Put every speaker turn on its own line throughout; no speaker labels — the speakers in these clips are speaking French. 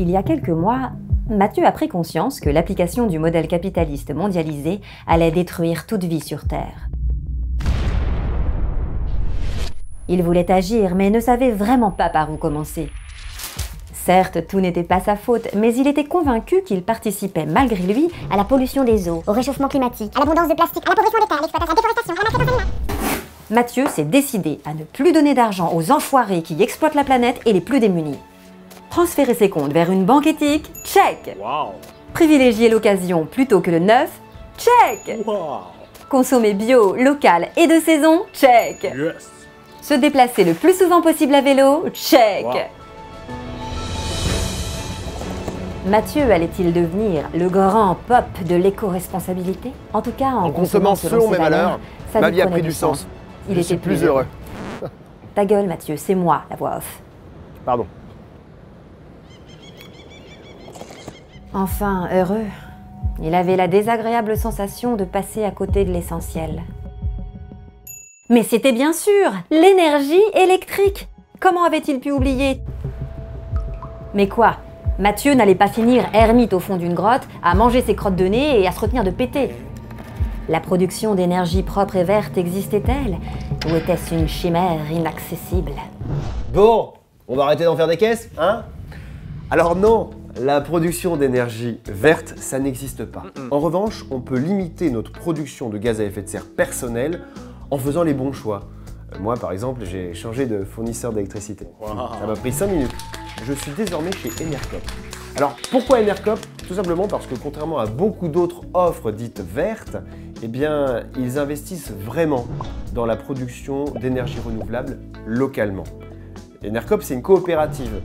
Il y a quelques mois, Mathieu a pris conscience que l'application du modèle capitaliste mondialisé allait détruire toute vie sur Terre. Il voulait agir, mais ne savait vraiment pas par où commencer. Certes, tout n'était pas sa faute, mais il était convaincu qu'il participait malgré lui
à la pollution des eaux, au réchauffement climatique, à l'abondance de plastique, à l'appauvrissement des terres, à l'exploitation, à la déforestation, à la massacre des animaux.
Mathieu s'est décidé à ne plus donner d'argent aux enfoirés qui exploitent la planète et les plus démunis. Transférer ses comptes vers une banque éthique, check.
Wow.
Privilégier l'occasion plutôt que le neuf, check.
Wow.
Consommer bio, local et de saison, check.
Yes.
Se déplacer le plus souvent possible à vélo, check.
Wow.
Mathieu allait-il devenir le grand pop de l'éco-responsabilité? En tout cas, en
consommant selon mes valeurs, ma vie a pris du sens.
Il
Je
était
suis plus heureux.
Ta gueule, Mathieu, c'est moi, la voix off.
Pardon.
Enfin, heureux. Il avait la désagréable sensation de passer à côté de l'essentiel. Mais c'était bien sûr l'énergie électrique. Comment avait-il pu oublier? Mais quoi? Mathieu n'allait pas finir ermite au fond d'une grotte, à manger ses crottes de nez et à se retenir de péter. La production d'énergie propre et verte existait-elle? Ou était-ce une chimère inaccessible?
Bon, on va arrêter d'en faire des caisses, hein? Alors non, la production d'énergie verte, ça n'existe pas. En revanche, on peut limiter notre production de gaz à effet de serre personnelle en faisant les bons choix. Moi, par exemple, j'ai changé de fournisseur d'électricité.
Wow.
Ça m'a pris 5 minutes. Je suis désormais chez Enercop. Alors, pourquoi Enercop? Tout simplement parce que contrairement à beaucoup d'autres offres dites vertes, eh bien, ils investissent vraiment dans la production d'énergie renouvelable localement. Enercop, c'est une coopérative.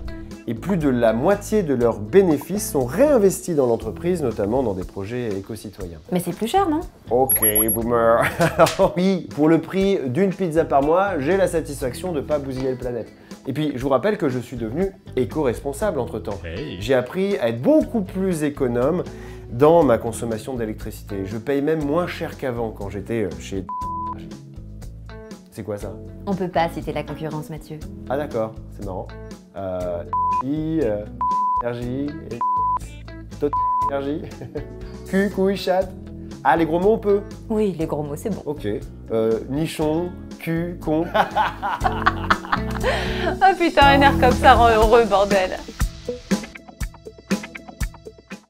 Et plus de la moitié de leurs bénéfices sont réinvestis dans l'entreprise, notamment dans des projets éco-citoyens.
Mais c'est plus cher, non?
Ok, boomer. Alors oui, pour le prix d'une pizza par mois, j'ai la satisfaction de ne pas bousiller la planète. Et puis, je vous rappelle que je suis devenu éco-responsable entre-temps.
Hey.
J'ai appris à être beaucoup plus économe dans ma consommation d'électricité. Je paye même moins cher qu'avant quand j'étais chez... C'est quoi ça?
On peut pas citer la concurrence, Mathieu.
Ah d'accord, c'est marrant. Énergie, énergie, cul, couille, chatte. Ah, les gros mots, on peut?
Oui, les gros mots, c'est bon.
Ok. Nichon, cul, con.
Ah putain, Enercop, ça rend heureux, bordel.